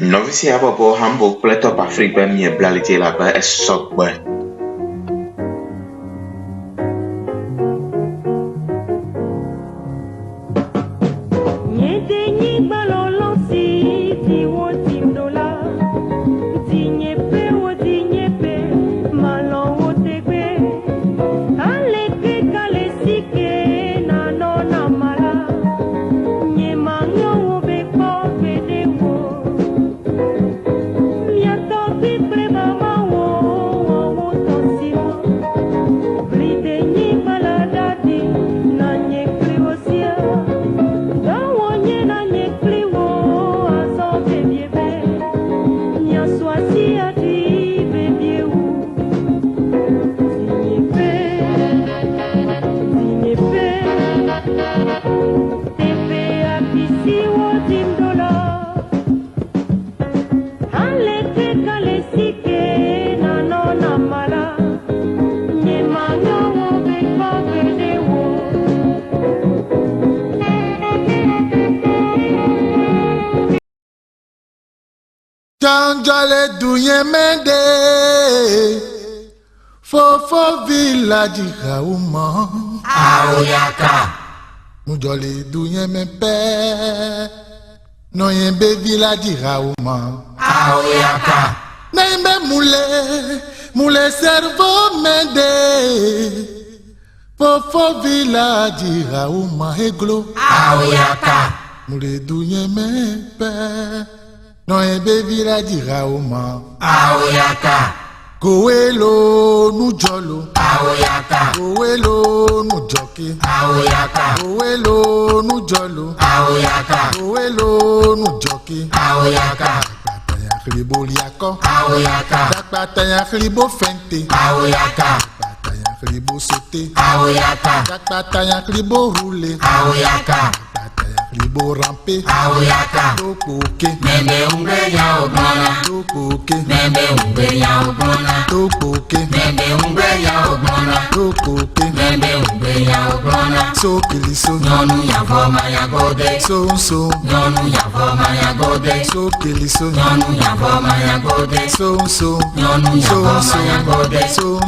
Novisia bobo Hamburg pleto Afrique ben mi blalite là-bas est sok ben. Janjale douye mende Fofo village Raouma Aoyaka Mujole douye mempe Noyembe village Raouma Aoyaka Noyembe moule cerveau mende Fofo village Raouma Eglo Aoyaka Moule douye mempe Noyembe village Raouma Aoyaka Kowelo nujolo Aoyaka Kowelo nujoki Aoyaka Kowelo nujolo Aoyaka Kowelo nujoki Aoyaka Dakpata ya kribo liako Aoyaka Dakpata ya kribo fente Aoyaka Dakpata ya kribo sote Aoyaka Dakpata ya kribo roule Aoyaka Dakpata ya kribo rampe Aoyaka Tokoke Membe umbeya ogbona Tokoke Membe umbeya ogbona Tokoke Membe umbeya ogbona Tokoke Membe umbeya ogbona Sokiliso Nyonu ya voma ya gode So Nyonu ya voma ya gode Sokiliso Nyonu ya voma ya gode So Nyonu ya voma ya gode So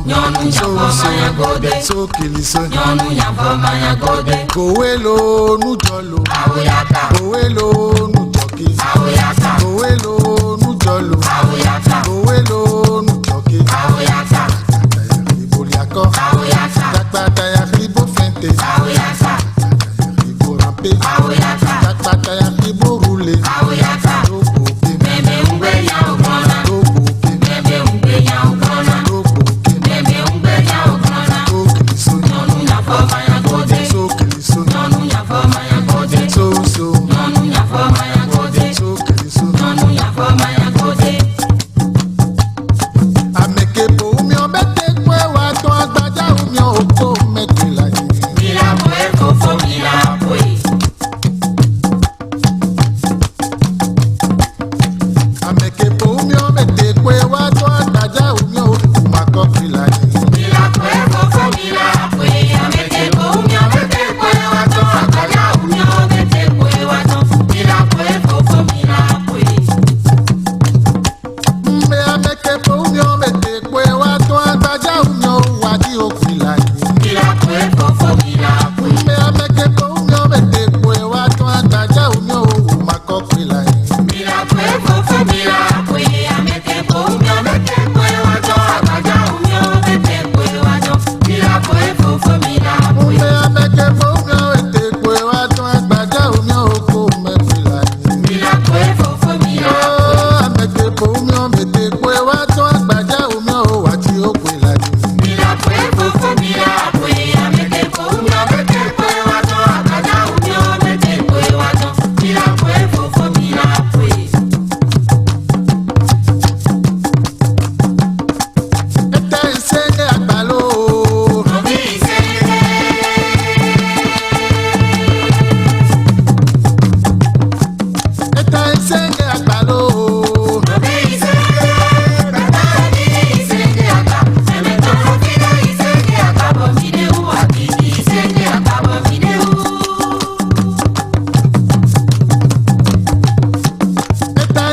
Nyonu ya voma ya gode Sokiliso Nyonu ya voma ya gode Kowelo nujolo Aoyaka Kowelo nujoki Aoyaka Kowelo nujolo Aoyaka Kowelo nujoki Aoyaka Dakpata ya kribo liako Aoyaka Dakpata ya kribo fente Aoyaka Dakpata ya kribo rampe Aoyaka Dakpata ya kribo roule Aoyaka Tokoke Membe umbeya ogbona Tokoke Membe umbeya ogbona Tokoke Membe umbeya ogbona Sokiliso Nyonu ya voma ya gode Sokiliso Nyonu ya voma ya gode So Nyonu ya voma ya gode Sokiliso Nyonu ya voma ya gode Amekepo umyo bete kwe wato agbaja umyo oko metila yi Mila boe fofo mila boe Amekepo umyo bete kwe wato agbaja umyo mako pila yi Mila boe fofo mila boe Amete bo umyo bete kwe wato Akaja umyo bete kwe wato Mila boe fofo mila boe Mbe amekepo umyo bete kwe wato agbaja umyo wadi okpila yi Mila boe fofo mila boe Mbe amekepo umyo bete kwe wato agbaja umyo mako pila yi Mila boe fofo mila boe Amete bo umyo bete kwe wato Akaja umyo bete kwe wato Mila boe fofo mila boe Mbe amekepo umyo bete kwe wato agbaja umyo oko metila yi Mila boe fofo mila boe Amekepo umyo bete kwe wato agbaja umyo wadi okpila yi Mila boe fofo mila boe Amete bo umyo bete kwe wato Akaja umyo bete kwe wato Mila boe fofo mila boe Ete isenge agbalo Obi isenge Ete isenge agbalo Obi isenge Baba ni isenge aka Emeto fofina isenge aka Bomine u akini isenge aka Bomine u Ete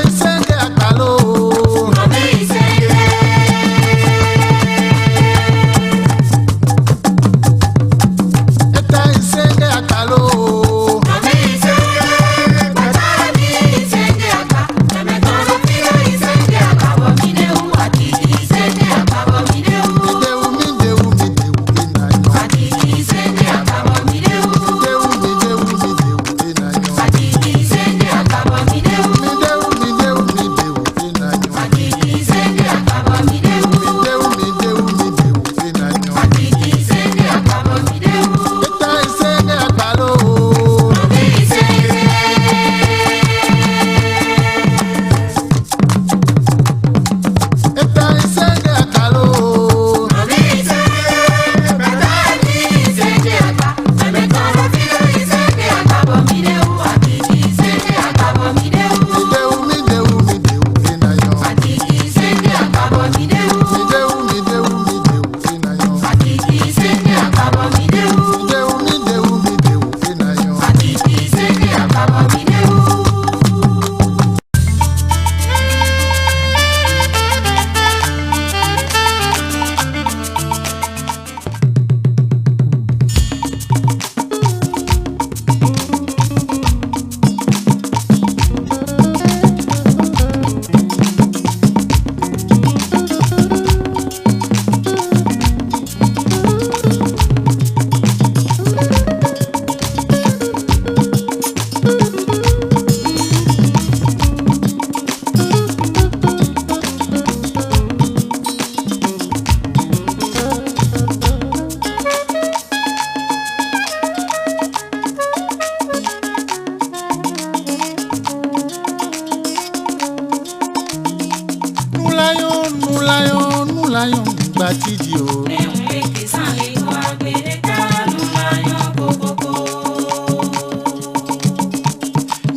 láyọ̀ ń gba tíjì o. Mẹ́hùn lè ké sàn lè tó agbèrè kánú láyọ̀ kókókó.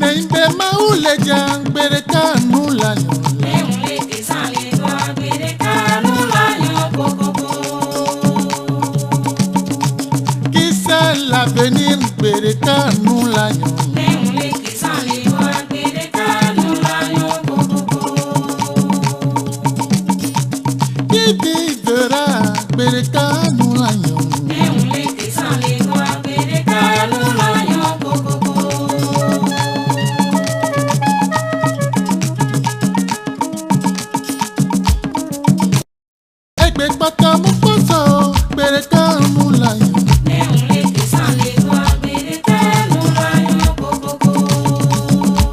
Nẹ̀yìn bẹ́ẹ̀ máa ń lè jẹ́ àgbèrè kánú láyọ̀. Mẹ́hùn lè ké sàn lè tó agbèrè kánú láyọ̀ kókókó. Kí sẹ́ l'avenir gbèrè kánú láyọ̀. Mẹ́hùn lè ké sàn lè tó agbèrè kánú láyọ̀ kókókó. Qui vivra gbèrè kánú láyọ̀. Mẹ́hùn lè ké sàn lè tó agbèrè kánú láyọ̀ kókókó. Ẹgbẹ́ pátá mú pọ́sọ̀ gbèrè kánú láyọ̀. Mẹ́hùn lè ké sàn lè tó agbèrè kánú láyọ̀ kókókó.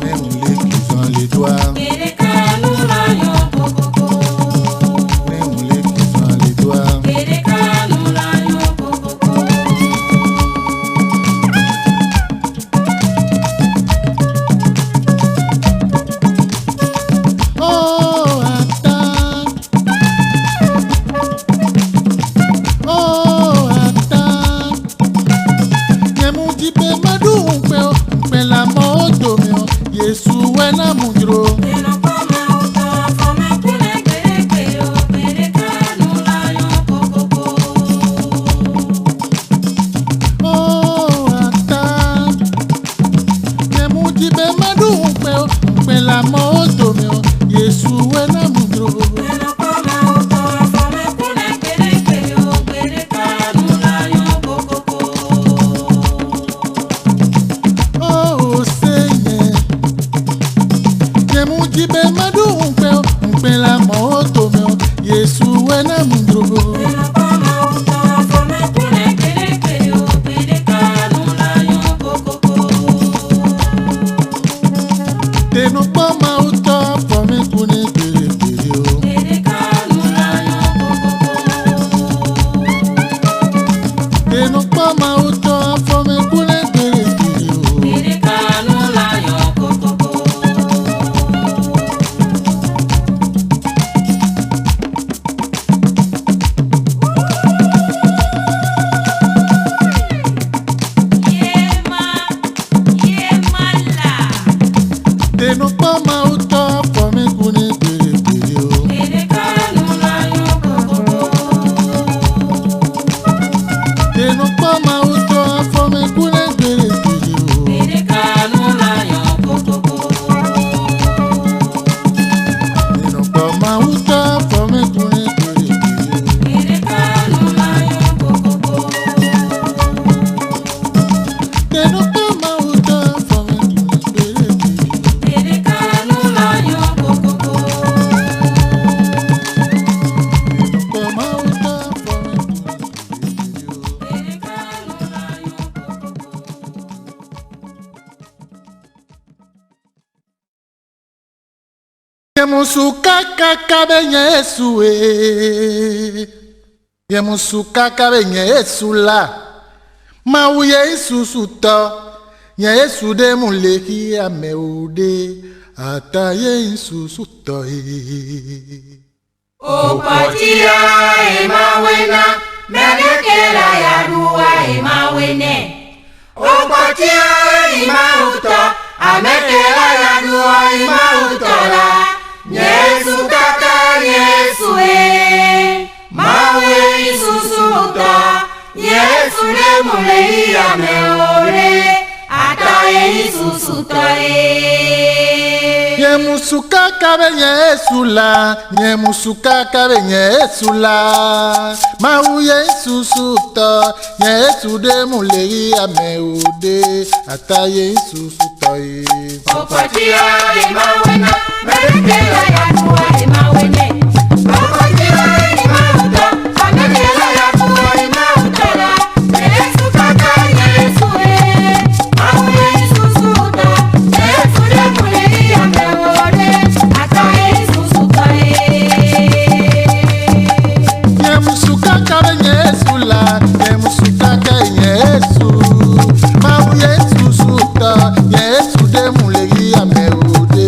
Mẹ́hùn lè kì sàn lè dọ́à. Agbèrè kánú láyọ̀ kókókó. Mẹ́hùn lè kì sàn lè dọ́à. Agbèrè kánú láyọ̀ kókókó. Oh, ata. Oh, ata. Nyemu jibe madu mpe o, mpe la mo odo mi o. Yesu wena mujro. Nínú pọ́nmọ́ ọ̀tọ̀ fọmẹ́kúnlẹ̀ gbèrègbè o. Agbèrè kánú láyọ̀ kókókó. Oh, ata. Nyemu jibe madu mpe o, mpe la mo odo mi o. Yesu wena mujro. Nínú pọ́nmọ́ ọ̀tọ̀ fọmẹ́kúnlẹ̀ gbèrègbè o. Agbèrè kánú láyọ̀ kókókó. Oh, Seigneur. Nyemu jibe madu mpe o, mpe la mo odo mi o. Yesu wena mujro. Nínú pọ́nmọ́ ọ̀tọ̀ fọmẹ́kúnlẹ̀ gbèrègbè o. Agbèrè kánú láyọ̀ kókókó. Tenu pama uto fome kune kere kere o. Agbèrè kánú láyọ̀ kókókó. Tenu pama uto fome kune kere kere o. Agbèrè kánú láyọ̀ kókókó. Tenu pama uto fome kune kere kere o. Agbèrè kánú láyọ̀ kókókó. Tenu pama uto fome kune kere kere o. Agbèrè kánú láyọ̀ kókókó. Tenu pama uto fome kune kere kere o. Agbèrè kánú láyọ̀ kókókó. Tenu pama uto fome kune kere kere o. Agbèrè kánú láyọ̀ kókókó. Tenu pama uto fome kune kere kere o. Agbèrè kánú láyọ̀ kókókó. Yemusuka kaka be Yesu e. Yemusuka kaka be Yesu la. Ma u Yesu suto. Yesu de muleki ame ude. Ata Yesu suto e. Opotia emawena, melekela ya dua emawene. Opotia emauto, amekela ya dua emautola. Yesu kaka Yesu mawe isusuto. Yesu le mulei ameore, ata isusuto Yemusuka kaka be Yesu la. Yemusuka kaka be Yesu la. Ma u Yesu suto. Yesu de muleki ame ude. Ata Yesu suto e. Opotia emawena, melekela ya dua emawene. Opotia emauto, amekela ya dua emautola. Yesu kaka Yesu mawe isusuto. Yesu le mulei ameore, ata isusuto Yemusuka kaka be Yesu la. Yemusuka kaka Yesu. Ma u Yesu suto. Yesu de muleki ame ude.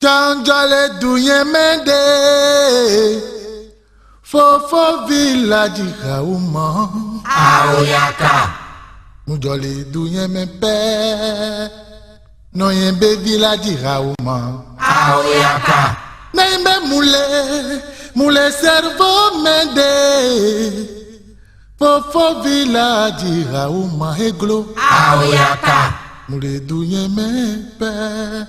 Janjale douye mende Fofo village raouma Aoyaka. Mujole douye mempe Noyembe village raouma Aoyaka. Noyembe moule servo mende Fofo village raouma eglo Aoyaka. Moule douye mempe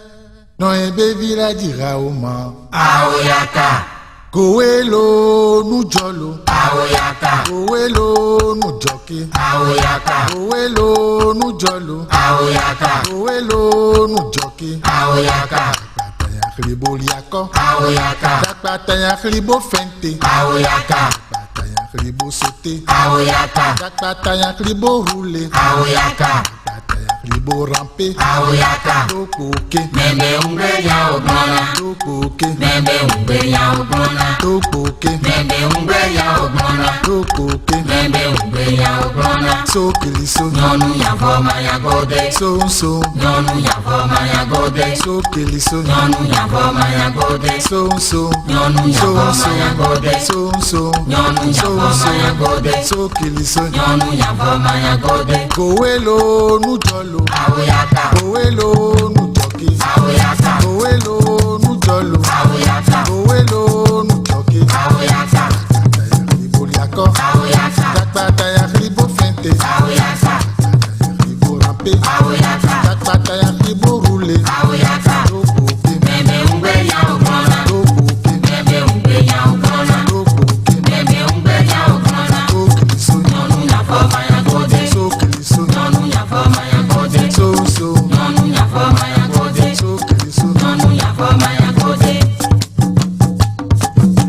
Noyembe village raouma Aoyaka. Kowelo nujolo Aoyaka. Kowelo nujoki Aoyaka. Kowelo nujolo Aoyaka. Kowelo nujoki Aoyaka. Dakpata ya kribo liako Aoyaka. Dakpata ya kribo fente Aoyaka. Dakpata ya kribo sote Aoyaka. Dakpata ya kribo roule Aoyaka. Dakpata ya kribo rampe Aoyaka. Tokoke Meme umbe ya ogbona. Tokoke Meme umbe ya ogbona. Tokoke Meme umbe ya ogbona. Tokoke Meme umbe ya ogbona. Sokiliso Nyonu ya voma ya gode. Sonso Nyonu ya voma ya gode. Sokiliso Nyonu ya voma ya gode. Sonso Nyonu ya voma ya gode. Sonso Nyonu ya voma ya gode. Sokiliso Nyonu ya voma ya gode. Kowelo nujolo Aoyaka. Kowelo nujoki Aoyaka. Kowelo nujolo Aoyaka. Kowelo nujoki Aoyaka. Dakpata ya kribo liako Aoyaka. Dakpata ya kribo fente Aoyaka. Dakpata ya kribo rampe Aoyaka. Dakpata ya kribo roule Aoyaka. Tokoke Meme umbe ya ogbona. Tokoke Meme umbe ya ogbona. Tokoke Meme umbe ya ogbona. Sokiliso Nyonu ya voma ya gode. Sokiliso Nyonu ya voma ya gode. Sonso Nyonu ya voma ya gode. Sokiliso Nyonu ya voma ya gode.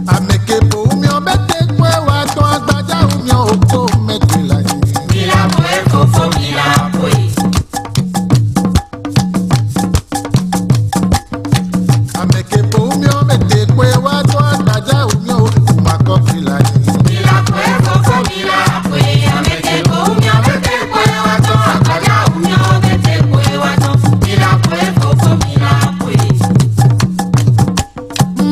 Amekepo umio bete kwe wato agbaja umio oko metela yi Mila poe fofo mila poe. Amekepo umio bete kwe wato agbaja umio mako fila yi Mila poe fofo mila poe. Amete ko umyo bete poe wato. Akaja umyo bete poe wato. Mila poe fofo mila poe.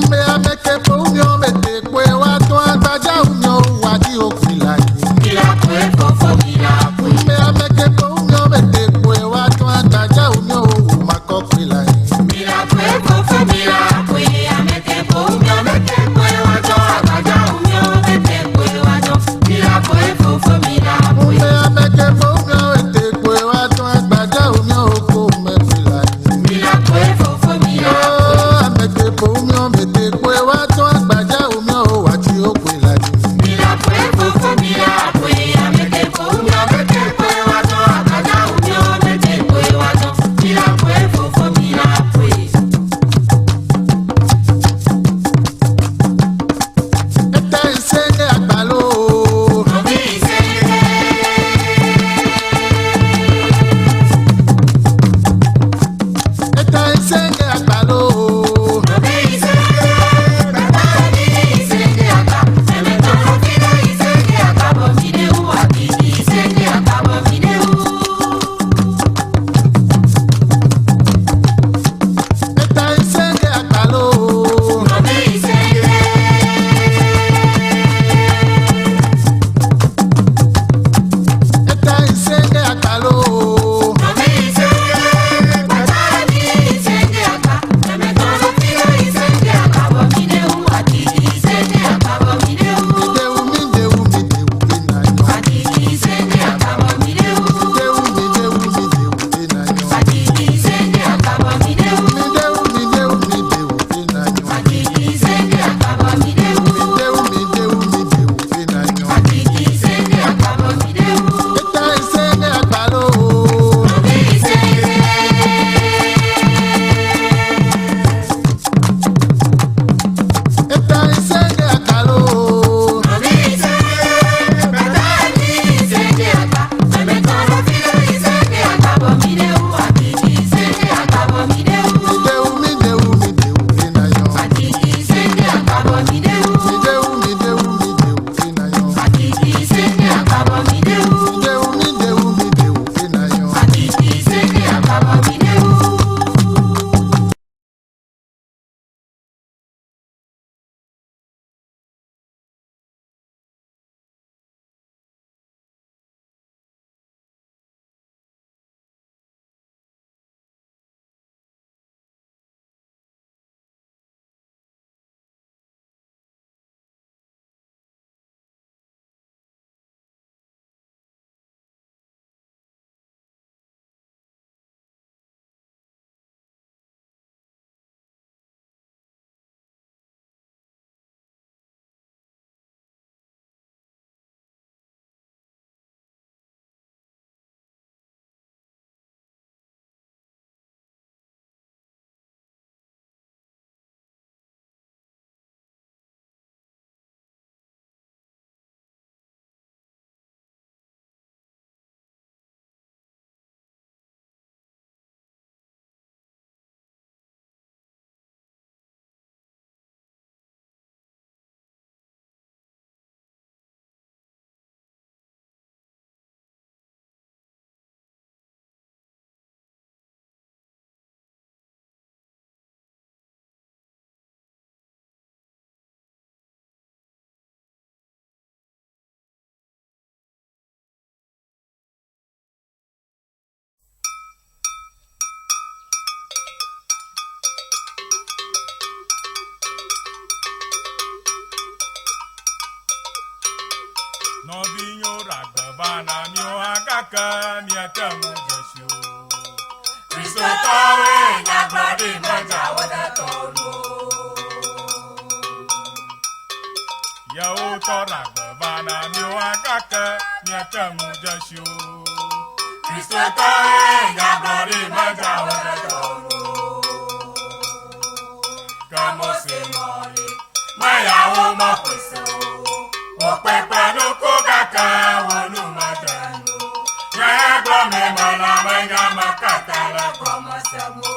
Mbe amekepo umio bete kwe wato agbaja umio wadi okfila yi Mila poe fofo mila poe. Mbe amekepo umio bete kwe wato agbaja umio mako fila yi Mila poe fofo mila poe. Amete ko umyo bete poe wato. Akaja umyo bete poe wato. Mila poe fofo mila poe. Mbe amekepo umio bete kwe wato agbaja umio oko metela yi Mila poe fofo mila poe. Amekepo umio bete kwe wato agbaja umio wadi okfila yi Mila poe fofo mila poe. Amete ko umyo bete Novinho ragbana mio agaka miatemu jeshu. Kristo tawe nyagbadi maja wada tolu. Yao to ragbana mio agaka miatemu jeshu. Kristo tawe nyagbadi maja wada tolu. Kamo se moli maya o makweso. Opepe no kogaka wonu madanu. Yagro me mala manya makata la komasamo.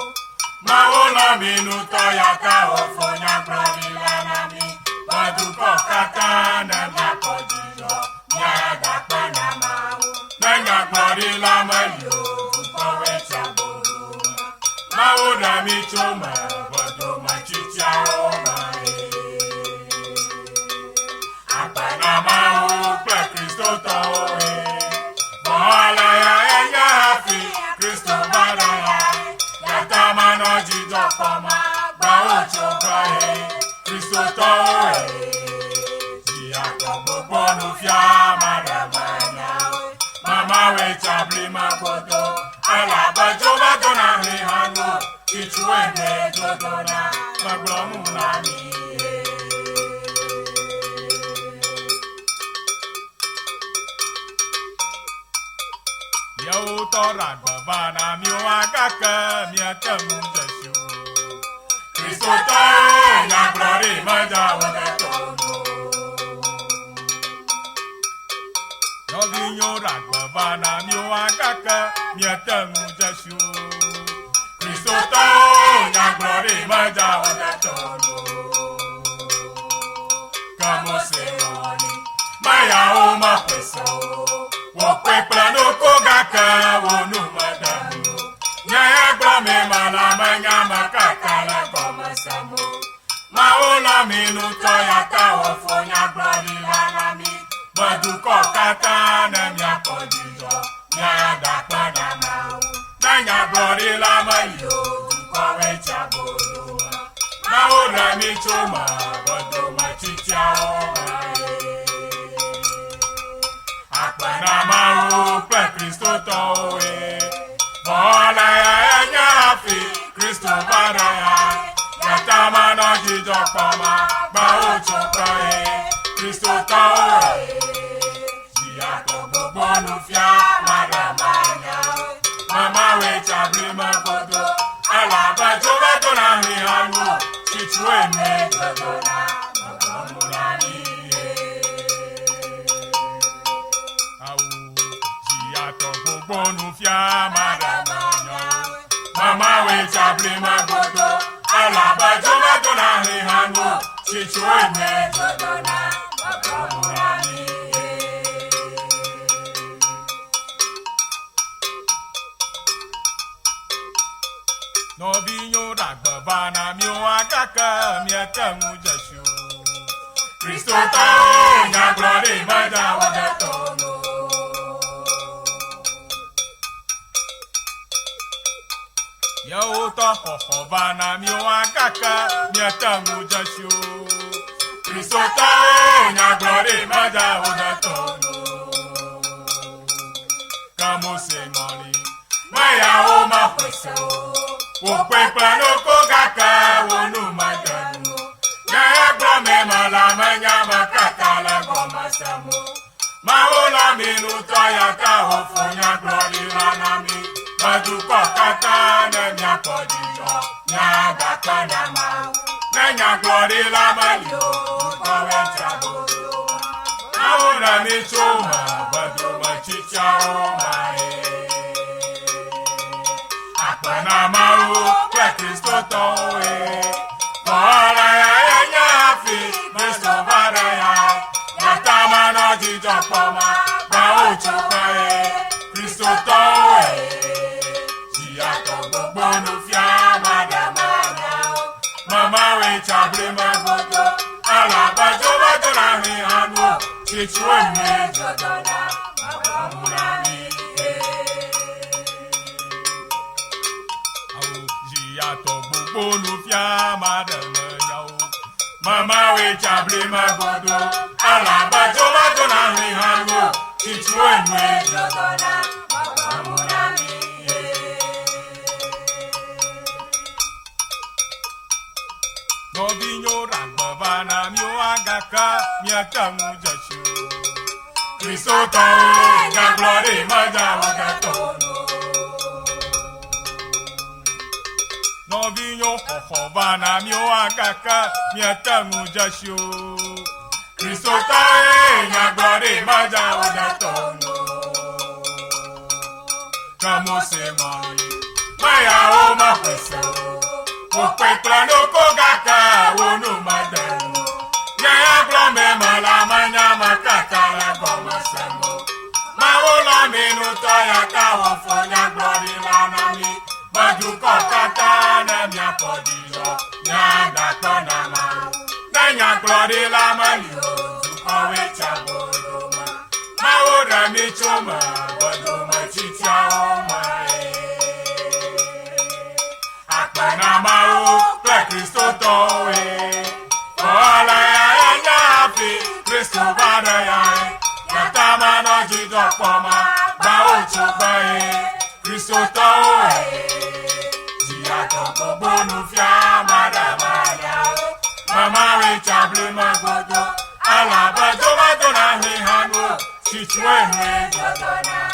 Maola minuto yaka ofonya bromila nami. Baduko kaka na makojijo. Yaga pana mau. Nanya korila mayo. Ukowe chaburu. Maola michoma. Bodo machicha omae. Panamao pe Kristo tawe Bala ya enya hafi Kristo bala ya Yatamano jijo koma Bao chokae Kristo tawe Zia kobo bonu fia madamanya Mama we chabli makoto Alaba joba dona hano Kichuende jodona Maglomu nami Yao to ragbana mio agaka miatemu jeshu. Kristo tawe nyagbadi maja wada tolu. Novinho ragbana mio agaka miatemu jeshu. Kristo tawe nyagbadi maja wada tolu. Kamo se moli maya o makweso. Wokpekpla no kogaka wonu madamu. Nyagba me mala manya makaka la komasamo. Maola minuto yaka ofo nyagba ni lanami. Baduko kata na myakodijo. Nyaga pada mau. Nanyagba ni lamayo. Duko wecha boluma. Maola michoma. Bodo machicha omae. Panamao pe Kristo tawe Bala ya enya hafi Kristo bada ya Yatamano jijo koma Bao chokae Kristo tawe Zia kobo bonu fia madamanya Mama we chabli makoto Alaba joba dona hihanu Chichwe me jodona Makamulani Bonu fia madamanya Mama we chabli magodo Alaba joba dona hihanu Chichwe me jodona Makamulani Novinho ragbana mio agaka miatemu jeshu. Kristo tawe nyagbadi maja wada tolu. Yao to hohovana mio agaka miatemu jeshu. Kristo tawe nyagbadi maja wada tolu. Kamo se moli Maya o makweso. Wokpekpla no kogaka wonu madanu. Nyagba me mala manya makaka la komasamo. Maola minuto yaka ofo nyagbadi lanami. Baduko kata na myakodijo. Nyaga pana mau. Nanyagba lamayo. Ukowe chabolo. Maola michoma. Badu machicha omae. Panamao pe Kristo tawe Bala ya enya hafi Kristo bada ya Yatamano jijo koma Bao chokae Kristo tawe Zia kobo bonu fia madamanya Mama we chabli magodo Alaba joba dona hihanu Chichwe me jodona Makamulani Bonu fia madamanya Mama we chabli magodo Alaba joba dona hihanu chichwenwe Jodona, Mamunami. Novinho rambavana mio agaka miatamu jashu Cristo tae na glory maja wagatono Novinho hohovana mio agaka miatamu jashu Cristo tae na glory maja wagatono Kamo se mari maya o mapeso Ope plano kogaka wonu mademu Yaya glome malamanya makaka la goma semo Maola minuto ya kawofonya glori lanami Majuko kata na mia podiyo Nyanda kona maru Nanya glori la malio Zukowe cha bodoma Maora michoma Bodoma chicha omae Panamao, pe Cristo towe. Ola ya nyafi, Cristo bada ya. Yatama no jido poma, ba ocho bae, Cristo towe. Zia toko bonu fia mada. Mama we chable magodo, ala ba joma dona he hanu, chichwenwe jodona.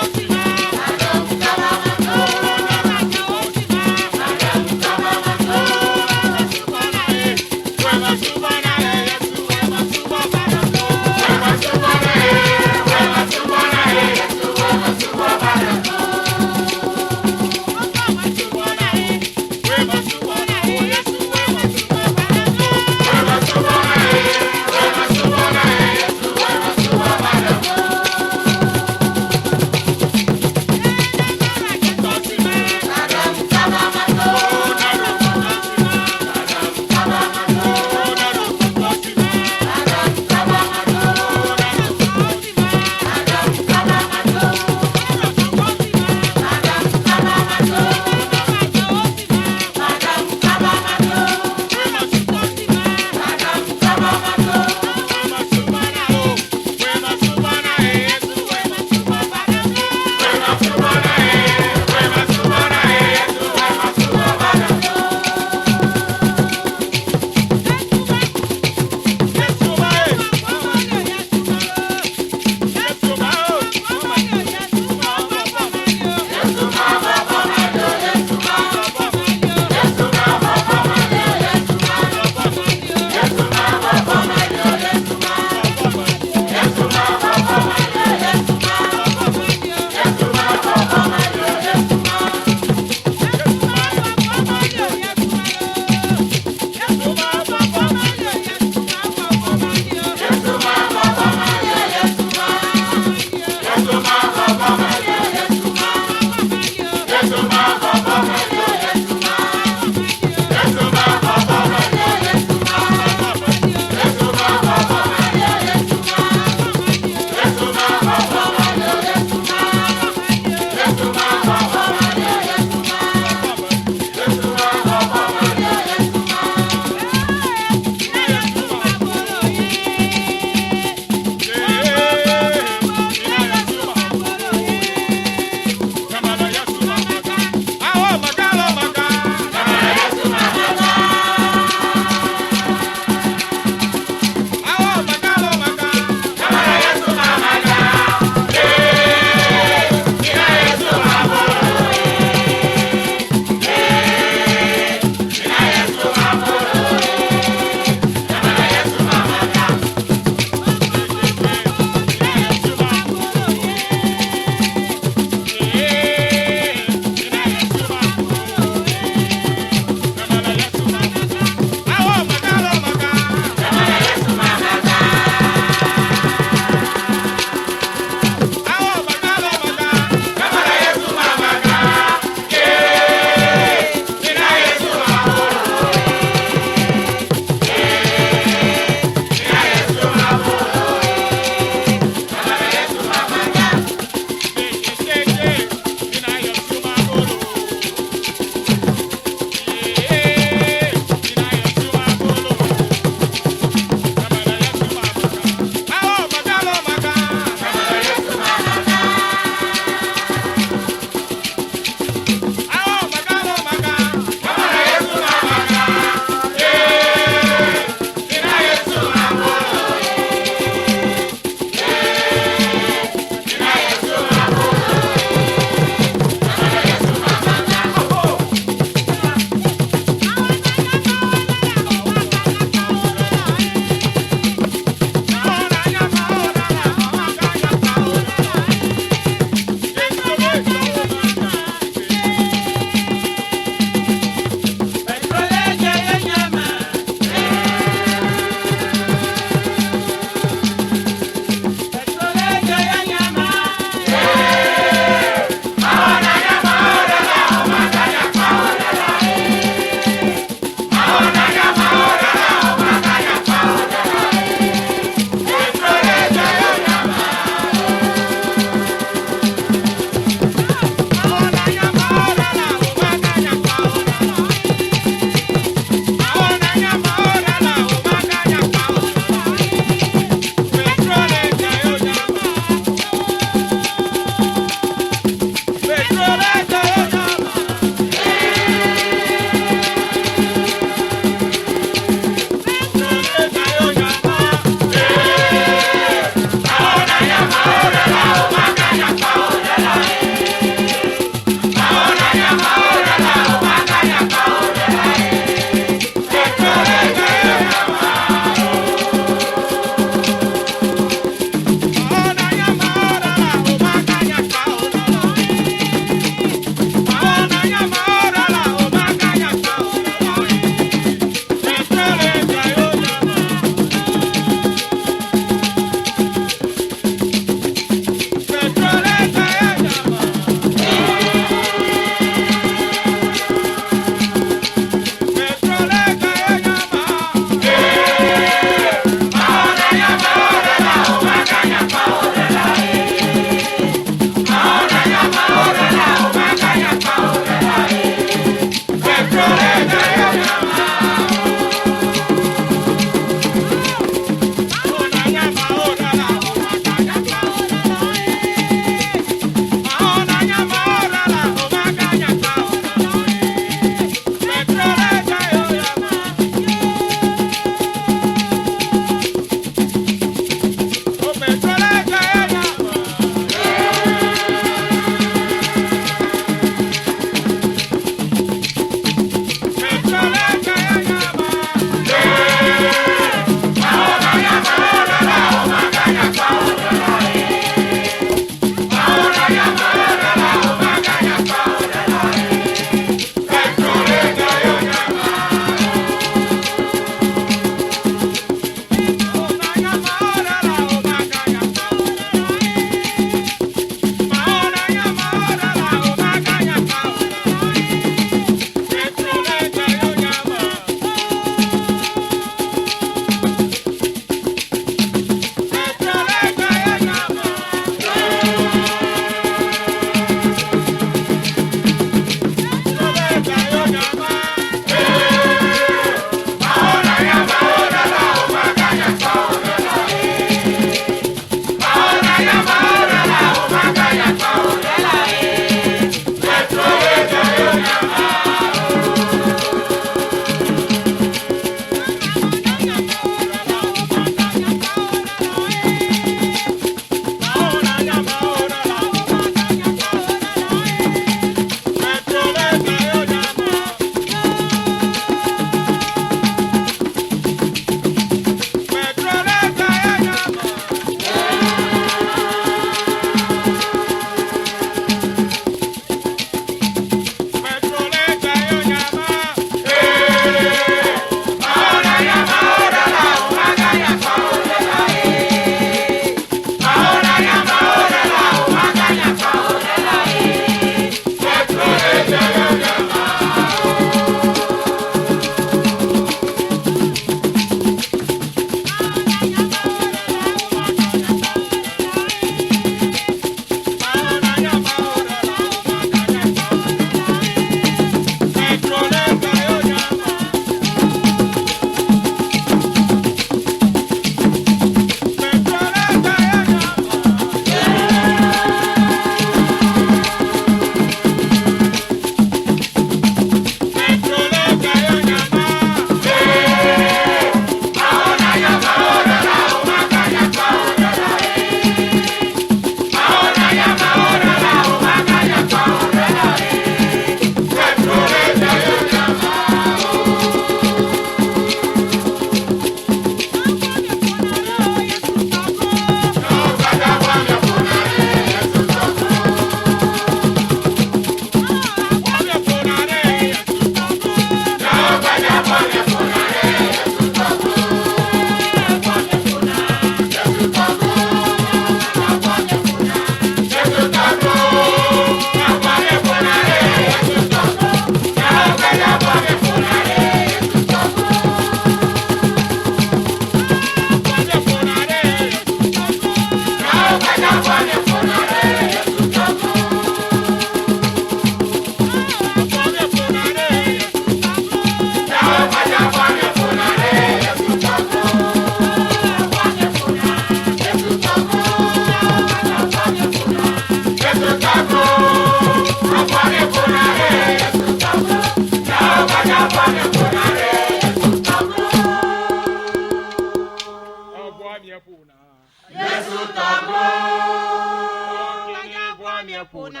mie kuna.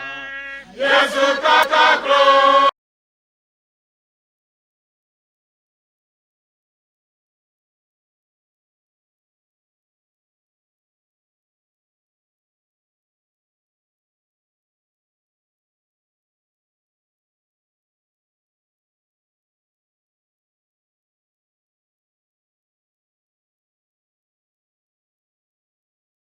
Yesu kata klo.